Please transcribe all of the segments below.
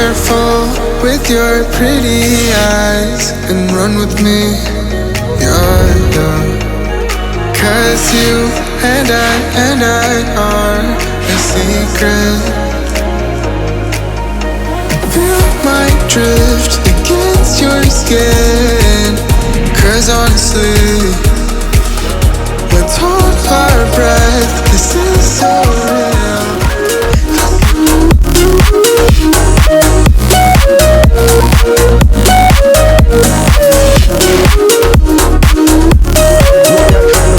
careful with your pretty eyes and run with me, yeah. Cause you and I are a secret. Feel my drift against your skin. Cause honestly, let's hold our breath. This is so real.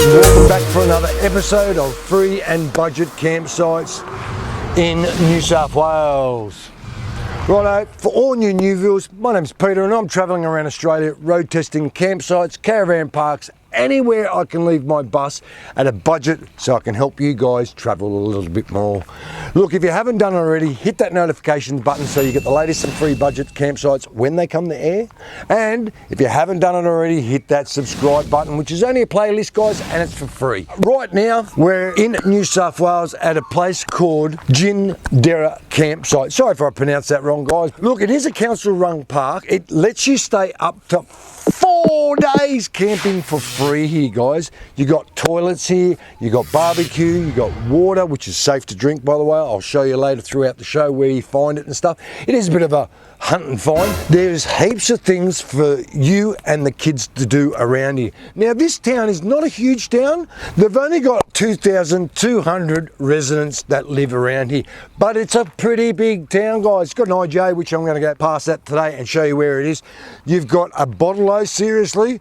Welcome back for another episode of Free and Budget Campsites in New South Wales. Righto, for all new viewers, my name's Peter and I'm travelling around Australia road testing campsites, caravan parks, anywhere I can leave my bus at a budget so I can help you guys travel a little bit more. Look, if you haven't done it already, hit that notification button so you get the latest and free budget campsites when they come to air. And if you haven't done it already, hit that subscribe button, which is only a playlist, guys, and it's for free. Right now, we're in New South Wales at a place called Jindera Campsite. Sorry if I pronounced that wrong, guys. Look, it is a council-run park. It lets you stay up to 4 days camping for free here, guys. You got toilets here, you got barbecue, you got water, which is safe to drink, by the way. I'll show you later throughout the show where you find it and stuff. It is a bit of a hunt and find. There's heaps of things for you and the kids to do around here. Now, this town is not a huge town. They've only got 2,200 residents that live around here, but it's a pretty big town, guys. It's got an IJ, which I'm going to go past that today and show you where it is. You've got a bottle-o, seriously,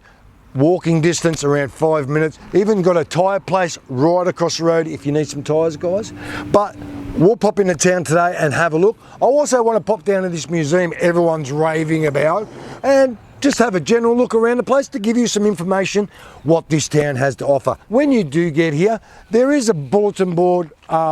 walking distance around 5 minutes. Even got a tyre place right across the road if you need some tyres, guys. But we'll pop into town today and have a look. I also want to pop down to this museum everyone's raving about and just have a general look around the place to give you some information what this town has to offer. When you do get here, there is a bulletin board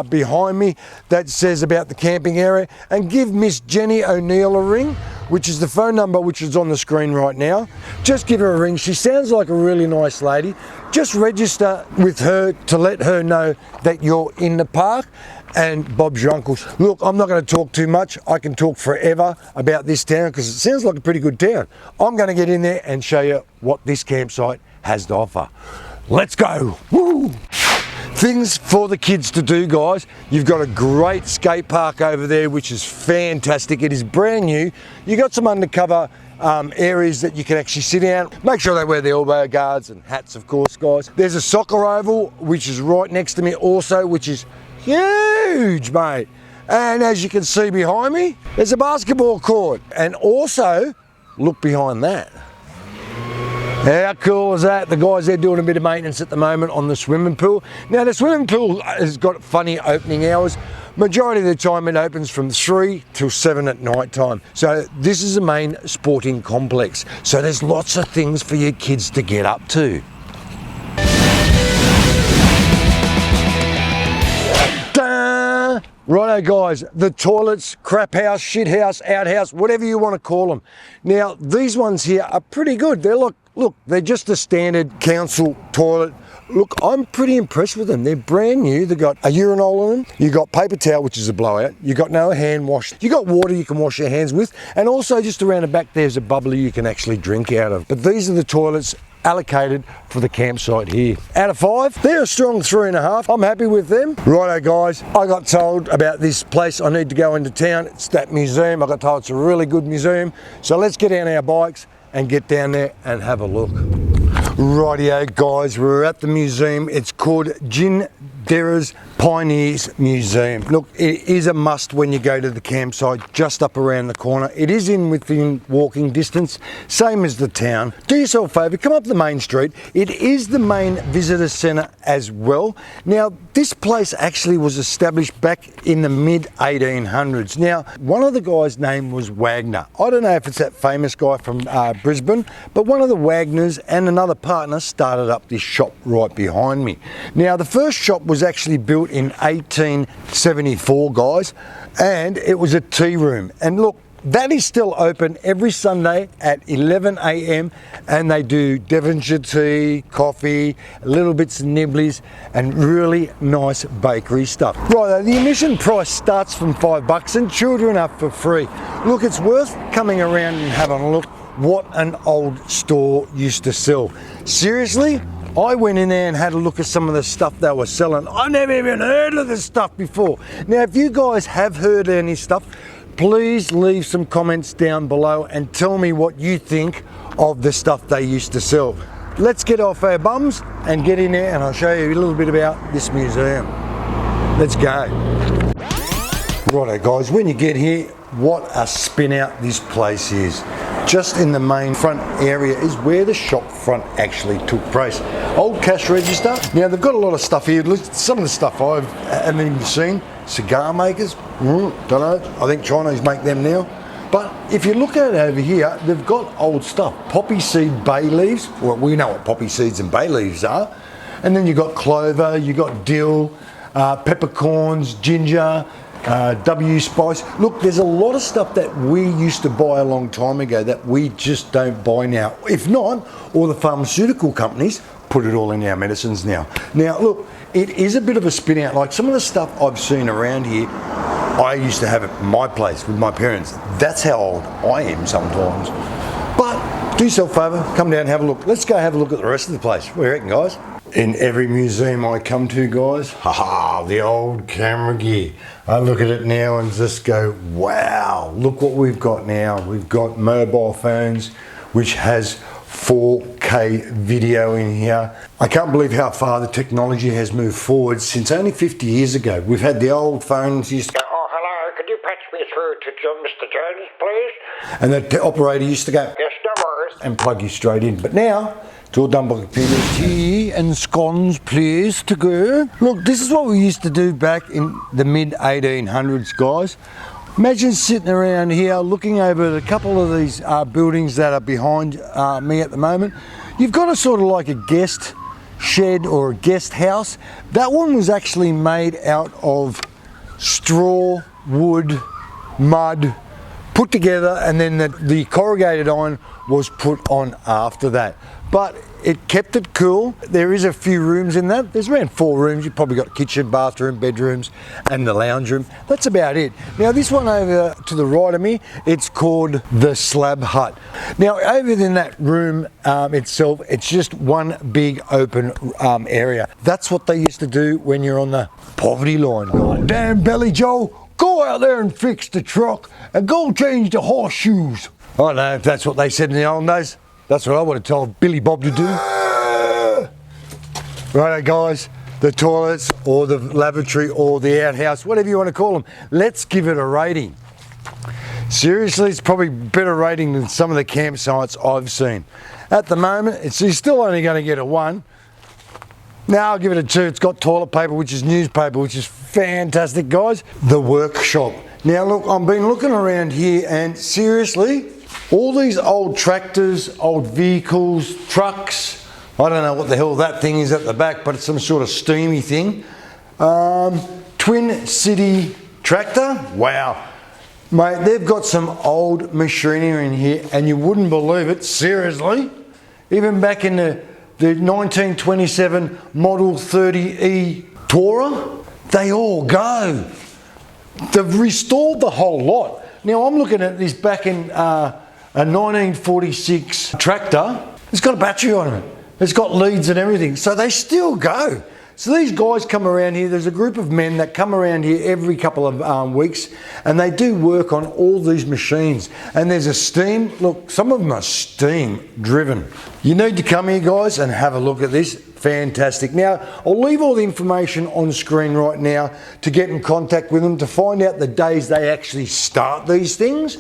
behind me that says about the camping area, and give Miss Jenny O'Neill a ring, which is the phone number which is on the screen right now. Just give her a ring. She sounds like a really nice lady. Just register with her to let her know that you're in the park. And Bob's your uncle. Look, I'm not going to talk too much. I can talk forever about this town because it sounds like a pretty good town. I'm going to get in there and show you what this campsite has to offer. Let's go. Woo! Things for the kids to do, guys. You've got a great skate park over there, which is fantastic. It is brand new. You got some undercover areas that you can actually sit down. Make sure they wear the elbow guards and hats, of course, guys. There's a soccer oval, which is right next to me also, which is huge, mate. And as you can see behind me, there's a basketball court. And also, look behind that. How cool is that? The guys there doing a bit of maintenance at the moment on the swimming pool. Now, the swimming pool has got funny opening hours. Majority of the time it opens from 3 till 7 at night time. So this is the main sporting complex. So there's lots of things for your kids to get up to. Righto, guys, the toilets, crap house, shit house, outhouse, whatever you want to call them. Now, these ones here are pretty good. They're look, they're just a standard council toilet. Look, I'm pretty impressed with them. They're brand new. They've got a urinal in them. You got paper towel, which is a blowout. You got no hand wash. You got water you can wash your hands with. And also just around the back, there's a bubbler you can actually drink out of. But these are the toilets allocated for the campsite here. Out of 5, they're a strong 3.5. I'm happy with them. Righto, guys, I got told about this place. I need to go into town. It's that museum. I got told it's a really good museum. So let's get on our bikes and get down there and have a look. Rightio, guys, we're at the museum. It's called Jindera's Pioneers Museum. Look, it is a must when you go to the campsite, just up around the corner. It is within walking distance, same as the town. Do yourself a favour, come up the main street. It is the main visitor centre as well. Now, this place actually was established back in the mid-1800s. Now, one of the guys' name was Wagner. I don't know if it's that famous guy from Brisbane, but one of the Wagners and another partner started up this shop right behind me. Now, the first shop was actually built in 1874, guys, and it was a tea room. And look, that is still open every Sunday at 11 a.m. and they do Devonshire tea, coffee, little bits of nibblies and really nice bakery stuff. Right, the admission price starts from $5 and children are for free. Look, it's worth coming around and having a look what an old store used to sell. Seriously, I went in there and had a look at some of the stuff they were selling. I never even heard of this stuff before. Now, if you guys have heard any stuff, please leave some comments down below and tell me what you think of the stuff they used to sell. Let's get off our bums and get in there and I'll show you a little bit about this museum. Let's go. Righto guys, when you get here, what a spin out this place is. Just in the main front area is where the shop front actually took place. Old cash register. Now they've got a lot of stuff here. Some of the stuff I haven't even seen. Cigar makers, don't know. I think Chinese make them now. But if you look at it over here, they've got old stuff. Poppy seed bay leaves. Well, we know what poppy seeds and bay leaves are. And then you've got clover, you've got dill, peppercorns, ginger, W spice. Look, there's a lot of stuff that we used to buy a long time ago that we just don't buy now. If not, all the pharmaceutical companies put it all in our medicines now. Now, look, it is a bit of a spin out. Like some of the stuff I've seen around here, I used to have it in my place with my parents. That's how old I am sometimes. But do yourself a favour, come down and have a look. Let's go have a look at the rest of the place. What do you reckon, guys? In every museum I come to, guys, the old camera gear. I look at it now and just go, wow, look what we've got now. We've got mobile phones, which has 4K video in here. I can't believe how far the technology has moved forward since only 50 years ago. We've had the old phones used to go, oh, hello, could you patch me through to Mr. Jones, please? And the operator used to go, yes, no worries, and plug you straight in. But now, it's all done by computers. Tea and scones, please, to go. Look, this is what we used to do back in the mid 1800s, guys. Imagine sitting around here looking over a couple of these buildings that are behind me at the moment. You've got a sort of like a guest shed or a guest house. That one was actually made out of straw, wood, mud, put together, and then the corrugated iron was put on after that. But it kept it cool. There is a few rooms in that. There's around 4 rooms. You've probably got kitchen, bathroom, bedrooms, and the lounge room. That's about it. Now this one over to the right of me, it's called the Slab Hut. Now over in that room itself, it's just one big open area. That's what they used to do when you're on the poverty line, guys. Damn Belly Joe, go out there and fix the truck and go change the horseshoes. I don't know if that's what they said in the old days. That's what I would have told Billy Bob to do. Righto guys, the toilets or the lavatory or the outhouse, whatever you want to call them, let's give it a rating. Seriously, it's probably better rating than some of the campsites I've seen. At the moment, it's still only going to get a 1. Now I'll give it a 2. It's got toilet paper, which is newspaper, which is fantastic, guys. The workshop. Now look, I've been looking around here and seriously, all these old tractors, old vehicles, trucks, I don't know what the hell that thing is at the back, but it's some sort of steamy thing. Twin City tractor, wow. Mate, they've got some old machinery in here and you wouldn't believe it, seriously. Even back in the 1927 Model 30E Tourer, they all go. They've restored the whole lot. Now I'm looking at this back in a 1946 tractor. It's got a battery on it. It's got leads and everything. So they still go. So these guys come around here. There's a group of men that come around here every couple of weeks and they do work on all these machines. And there's a steam, look, some of them are steam driven. You need to come here guys and have a look at this. Fantastic. Now, I'll leave all the information on screen right now to get in contact with them to find out the days they actually start these things.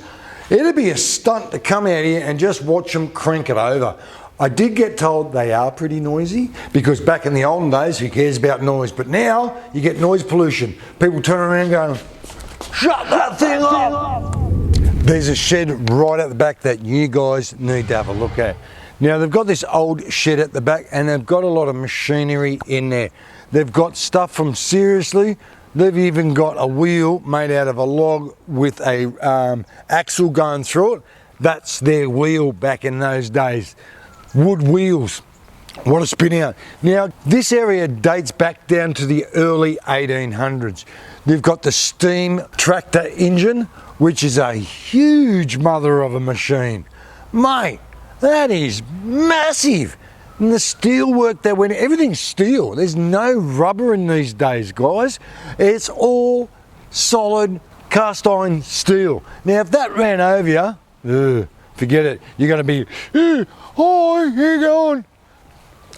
It'd be a stunt to come out here and just watch them crank it over. I did get told they are pretty noisy because back in the olden days, who cares about noise? But now you get noise pollution. People turn around going, shut that thing up. There's a shed right at the back that you guys need to have a look at. Now they've got this old shed at the back and they've got a lot of machinery in there. They've got stuff from seriously, they've even got a wheel made out of a log with a axle going through it. That's their wheel back in those days. Wood wheels. What a spin out. Now this area dates back down to the early 1800s. They've got the steam tractor engine, which is a huge mother of a machine. Mate, that is massive. And the steel work that went, everything's steel. There's no rubber in these days, guys. It's all solid cast iron steel. Now, if that ran over you, forget it. You're going to be, hi, how you going?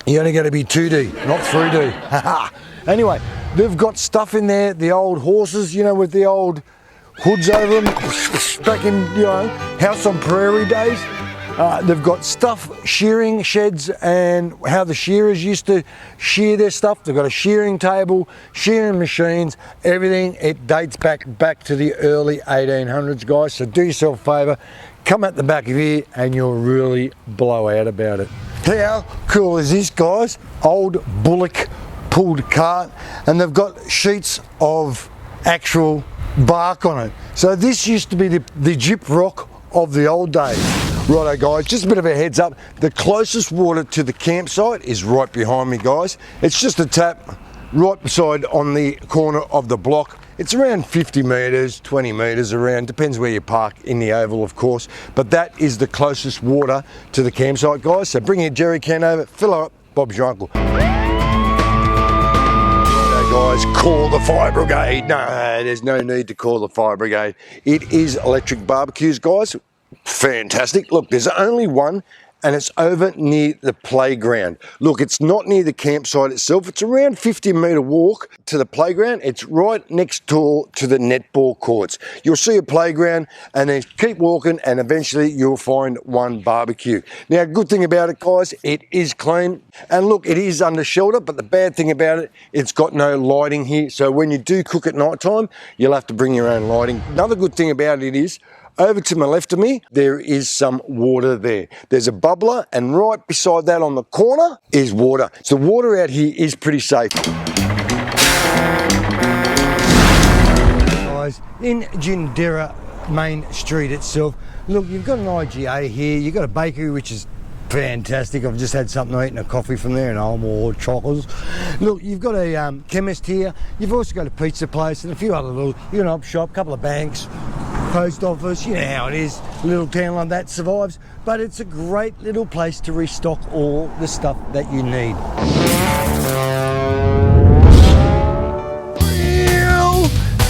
You're only going to be 2D, not 3D. Anyway, they've got stuff in there, the old horses, you know, with the old hoods over them, back in, you know, House on Prairie days. They've got stuff, shearing sheds, and how the shearers used to shear their stuff. They've got a shearing table, shearing machines, everything. It dates back to the early 1800s, guys. So do yourself a favour, come at the back of here and you'll really blow out about it. How cool is this, guys? Old bullock pulled cart, and they've got sheets of actual bark on it. So this used to be the gyp rock of the old days. Righto, guys, just a bit of a heads up. The closest water to the campsite is right behind me, guys. It's just a tap right beside on the corner of the block. It's around 50 metres, 20 metres around, depends where you park in the oval, of course. But that is the closest water to the campsite, guys. So bring your jerry can over, fill her up, Bob's your uncle. Guys, call the fire brigade. No, there's no need to call the fire brigade. It is electric barbecues, guys. Fantastic. Look, there's only one, and it's over near the playground. Look, it's not near the campsite itself. It's around 50-metre walk to the playground. It's right next door to the netball courts. You'll see a playground, and then keep walking, and eventually you'll find one barbecue. Now, good thing about it, guys, it is clean. And look, it is under shelter, but the bad thing about it, it's got no lighting here. So when you do cook at night time, you'll have to bring your own lighting. Another good thing about it is, over to my left of me, there is some water there. There's a bubbler, and right beside that on the corner is water. So the water out here is pretty safe. Guys, in Jindera Main Street itself, look, you've got an IGA here, you've got a bakery, which is fantastic. I've just had something to eat and a coffee from there, and more chocolates. Look, you've got a chemist here, you've also got a pizza place and a few other little, you've got an op shop, a couple of banks, post office, you know how it is, a little town like that survives, but it's a great little place to restock all the stuff that you need.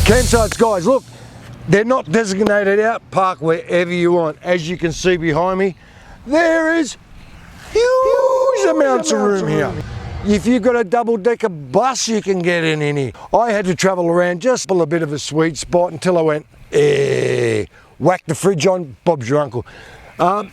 Campsites, guys, look, they're not designated out, park wherever you want. As you can see behind me, there is huge amounts of room here. If you've got a double-decker bus, you can get in here. I had to travel around just a bit of a sweet spot until I went, whack the fridge on, Bob's your uncle.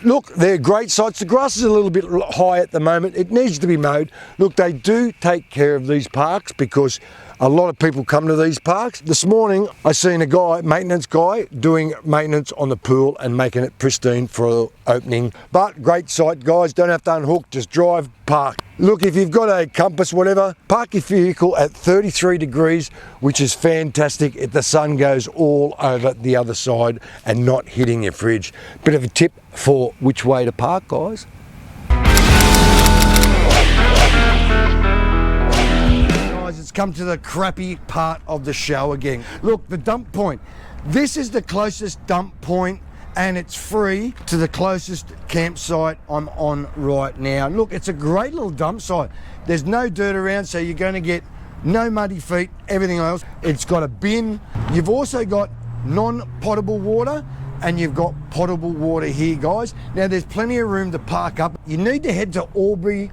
Look, they're great sites. The grass is a little bit high at the moment. It needs to be mowed. Look, they do take care of these parks because a lot of people come to these parks. This morning, I seen a guy, maintenance guy, doing maintenance on the pool and making it pristine for opening. But great site, guys. Don't have to unhook, just drive, park. Look, if you've got a compass, whatever, park your vehicle at 33 degrees, which is fantastic if the sun goes all over the other side and not hitting your fridge. Bit of a tip for which way to park, guys. It's come to the crappy part of the show again. Look, the dump point. This is the closest dump point, and it's free to the closest campsite I'm on right now. Look, it's a great little dump site. There's no dirt around, so you're going to get no muddy feet, everything else. It's got a bin. You've also got non-potable water, and you've got potable water here, guys. Now, there's plenty of room to park up. You need to head to Albury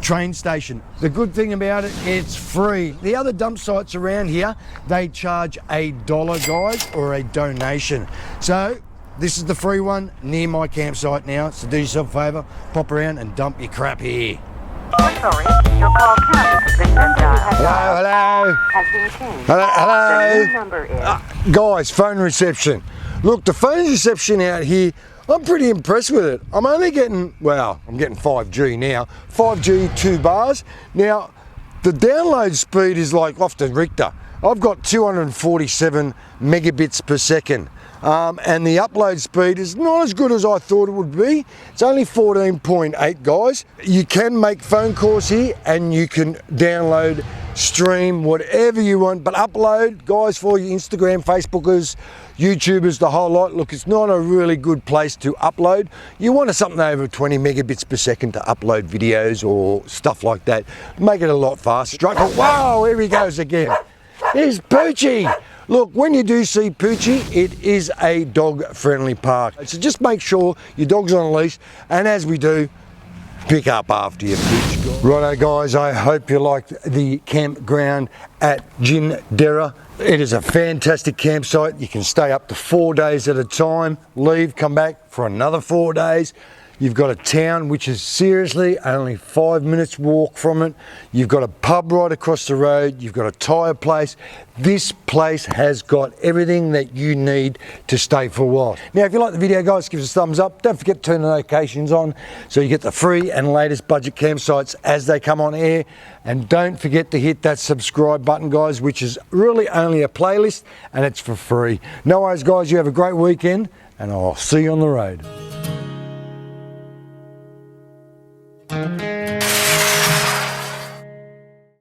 train station. The good thing about it, it's free. The other dump sites around here, they charge $1, guys, or a donation. So this is the free one near my campsite now. So do yourself a favour, pop around and dump your crap here. Sorry, your call has been Hello. Has been changed. Hello. The new number is... Guys, phone reception. Look, the phone reception out here, I'm pretty impressed with it. I'm only getting, well, I'm getting 5G now. 5G, 2 bars. Now, the download speed is like off the Richter. I've got 247 megabits per second. And the upload speed is not as good as I thought it would be. It's only 14.8, guys. You can make phone calls here and you can download stream, whatever you want, but upload, guys, for your Instagram, Facebookers, YouTubers, the whole lot. Look, it's not a really good place to upload. You want something over 20 megabits per second to upload videos or stuff like that. Make it a lot faster. Wow, here he goes again. Here's Poochie. Look, when you do see Poochie, it is a dog-friendly park. So just make sure your dog's on a leash, and as we do, pick up after your Pooch. Righto guys, I hope you liked the campground at Jindera. It is a fantastic campsite. You can stay up to 4 days at a time, leave, come back for another 4 days. You've got a town which is seriously only 5 minutes walk from it. You've got a pub right across the road. You've got a tyre place. This place has got everything that you need to stay for a while. Now, if you like the video, guys, give us a thumbs up. Don't forget to turn the notifications on so you get the free and latest budget campsites as they come on air. And don't forget to hit that subscribe button, guys, which is really only a playlist and it's for free. No worries, guys. You have a great weekend and I'll see you on the road.